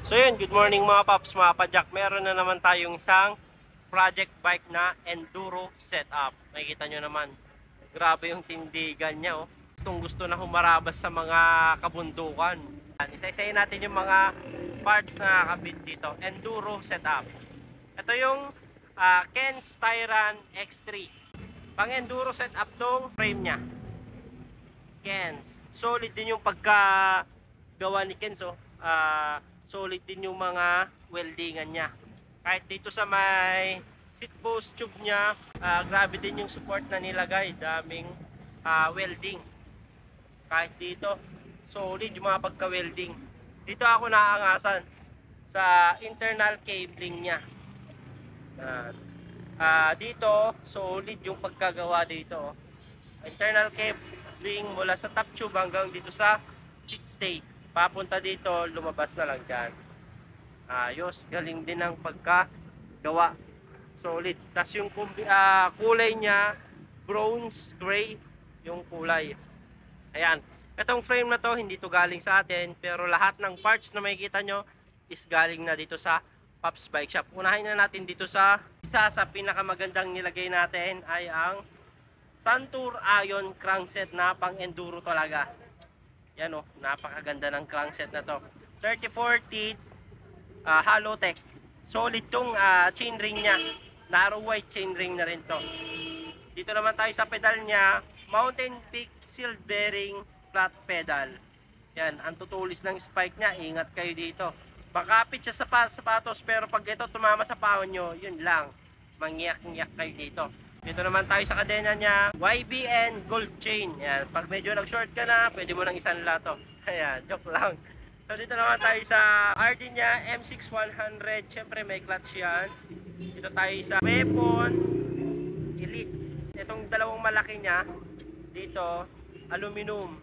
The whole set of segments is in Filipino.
So yun, good morning mga paps, mga padyak. Meron na naman tayong isang project bike na enduro setup. Nakikita nyo naman, grabe yung tindigan niya. Oh. Gustong gusto na humarabas sa mga kabundukan. Isa-isayin natin yung mga parts na nakakabit dito. Enduro setup. Ito yung Ken's Tyran X3. Pang enduro setup tong frame niya. Ken's. Solid din yung pagkagawa ni Ken's. Oh. Solid din yung mga weldingan niya. Kahit dito sa may seat post tube niya, grabe din yung support na nilagay. Daming welding. Kahit dito, solid yung mga pagka-welding. Dito ako naaangasan sa internal cabling niya. Dito, solid yung pagkagawa dito. Internal cabling mula sa top tube hanggang dito sa seat stay. Papunta dito, lumabas na lang dyan. Ayos, galing din ang pagkagawa. Solid. Tapos yung kulay niya, bronze gray yung kulay. Ayan. Itong frame na to, hindi to galing sa atin. Pero lahat ng parts na makikita nyo is galing na dito sa Pops Bike Shop. Unahin na natin dito sa isa sa pinakamagandang nilagay natin ay ang Santur Ion crankset na pang enduro talaga. Yan o, napakaganda ng crankset na to. 3040 Halotech. Solid tong chainring niya. Narrow wide chainring na rin to. Dito naman tayo sa pedal niya. Mountain Peak Sealed Bearing Flat Pedal. Yan, ang tutulis ng spike niya. Ingat kayo dito. Makapit siya sa sapatos pero pag ito tumama sa pahon nyo, yun lang. Mangyak-ngyak kayo dito. Dito naman tayo sa kadena niya, YBN Gold Chain. Yan. Pag medyo nag-short ka na, pwede mo nang isanla to. Ayan, joke lang. So dito naman tayo sa RD niya, M6100. Siyempre may clutch yan. Dito tayo sa Weapon Elite. Itong dalawang malaki niya, dito, aluminum.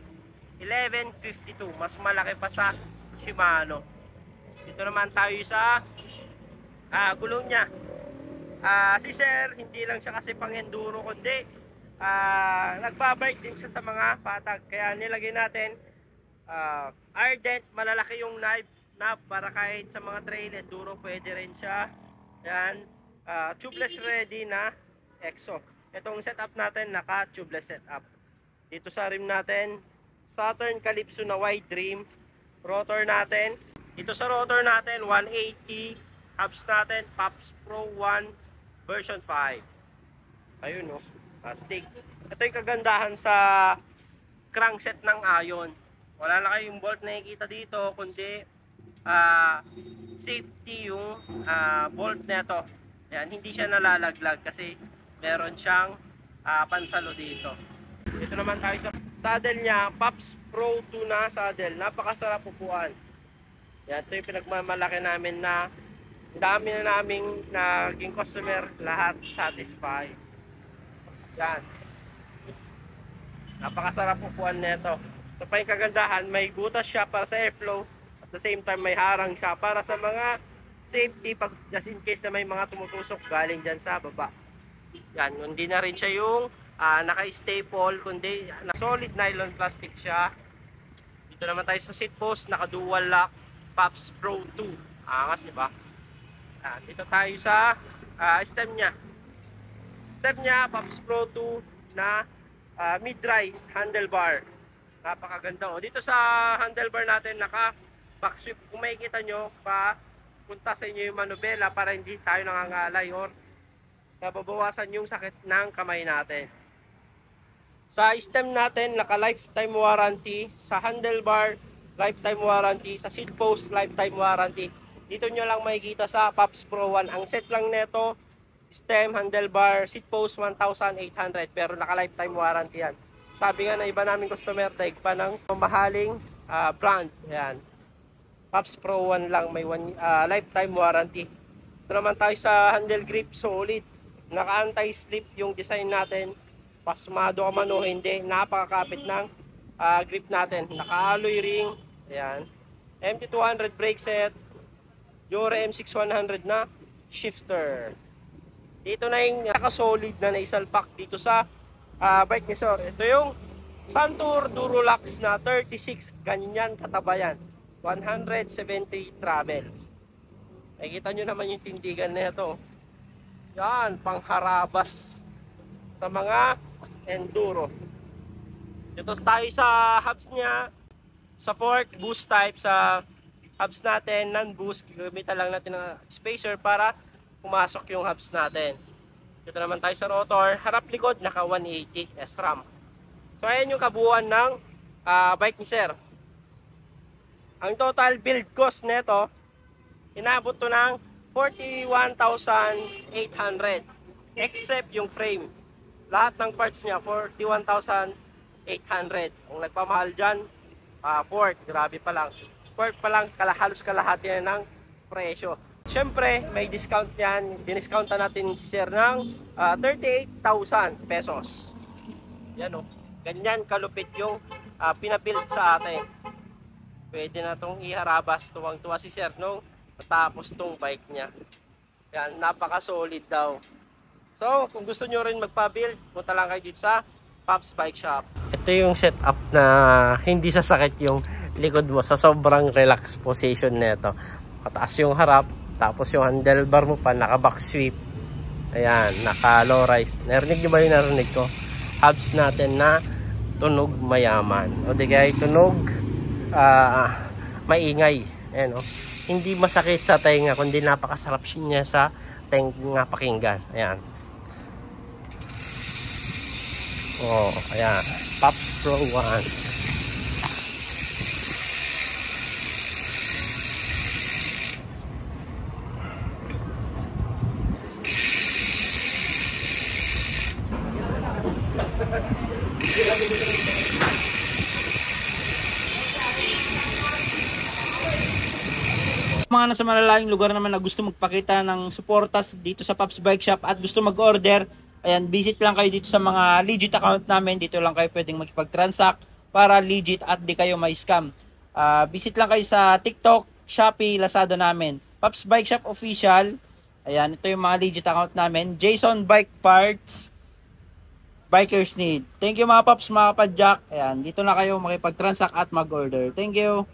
1152. Mas malaki pa sa Shimano. Dito naman tayo sa gulong niya. Si Sir, hindi lang siya kasi pang enduro kundi nagbabike din siya sa mga patag. Kaya nilagay natin Ardent, malalaki yung knob para kahit sa mga trail enduro pwede rin siya. Yan, tubeless ready na EXO. Itong setup natin naka tubeless setup. Dito sa rim natin, Saturn Calypso na wide rim. Rotor natin, dito sa rotor natin 180. Hubs natin Pops Pro 1 version 5. Ayun no, plastic. Ito yung kagandahan sa crankset ng Ion. Wala na kayong bolt na nakikita dito, kundi safety yung bolt neto. Yan, hindi siya nalalaglag kasi meron siyang pansalo dito. Ito naman tayo sa saddle niya, Pops Pro 2 na saddle. Napakasarap upuan. Yan, ito yung pinagmamalaki namin na dami na naming naging customer, lahat satisfied. Yan. Napakasarap upuan nito. Ito pa yung kagandahan, may butas siya para sa airflow. At the same time, may harang siya para sa mga safety, pag just in case na may mga tumutusok galing dyan sa baba. Yan, hindi na rin siya yung naka-staple, kundi solid nylon plastic siya. Dito naman tayo sa seat post, naka-dual lock, Pops Pro 2. Angas, di ba? Dito tayo sa stem niya. Stem niya, Pops Pro 2 na mid-rise handlebar. Napakaganda. O, dito sa handlebar natin, naka-back sweep. Kung makikita nyo, punta sa inyo yung manubela para hindi tayo nangangalay or nababawasan yung sakit ng kamay natin. Sa stem natin, naka-lifetime warranty. Sa handlebar, lifetime warranty. Sa seat post, lifetime warranty. Dito nyo lang makikita sa Pops Pro 1. Ang set lang neto, stem, handlebar, seat post 1,800. Pero naka-lifetime warranty yan. Sabi nga na iba namin customer, daig pa ng mahaling brand. Ayan. Pops Pro 1 lang, may lifetime warranty. Ito naman tayo sa handle grip, solid. Naka-anti-slip yung design natin. Pasmado ka man o hindi, napakakapit ng grip natin. Naka-alloy ring. Ayan. MT200 brake set. Jore M6100 na shifter. Dito na yung naka-solid na naisalpak dito sa bike ni Sir. Ito yung Santur Durolax na 36. Ganyan kataba yan. 170 travel. Nakikita nyo naman yung tindigan na ito. Yan, pangharabas sa mga enduro. Dito tayo sa hubs niya, sa fork, boost type. Sa hubs natin, non-boost, gagamitan lang natin ng spacer para pumasok yung hubs natin. Dito naman tayo sa rotor, harap likod, naka 180 SRAM. So ayan yung kabuuan ng bike ni Sir. Ang total build cost nito, inabot to ng 41,800 except yung frame. Lahat ng parts niya 41,800. Ang nagpamahal dyan, fork, grabe pa lang. Fork pa lang, halos kalahati na ng presyo. Siyempre, may discount yan. Diniscountan natin si Sir ng 38,000 pesos. Yan o. Ganyan kalupit yung pinabuild sa atin. Pwede na itong iharabas. Tuwang-tuwa si Sir nung matapos itong bike niya. Yan, napaka-solid daw. So, kung gusto nyo rin magpa-build, punta lang kayo dito sa Pops Bike Shop. Ito yung setup na hindi sasakit yung likod mo sa sobrang relaxed position nito. Mataas yung harap, tapos yung handlebar mo pa naka-back sweep. Ayan, naka-low rise. Narinig nyo ba yung narinig ko? Hubs natin na tunog mayaman. O di kaya tunog maingay. Ayan, o. Hindi masakit sa tenga, kundi napakasarap niya sa tenga pakinggan. Ayan. Oh, ayan. Pops Pro 1. Mga nasa malalayong lugar naman na gusto magpakita ng suportas dito sa Pops Bike Shop at gusto mag-order, ayan, visit lang kayo dito sa mga legit account namin. Dito lang kayo pwedeng makipag-transact para legit at di kayo may scam. Visit lang kayo sa TikTok, Shopee, Lazada namin. Pops Bike Shop Official. Ayan, ito yung mga legit account namin. Jason Bike Parts, Bikers Need. Thank you mga Pops, mga kapadjak. Ayan, dito na kayo makipag-transact at mag-order. Thank you.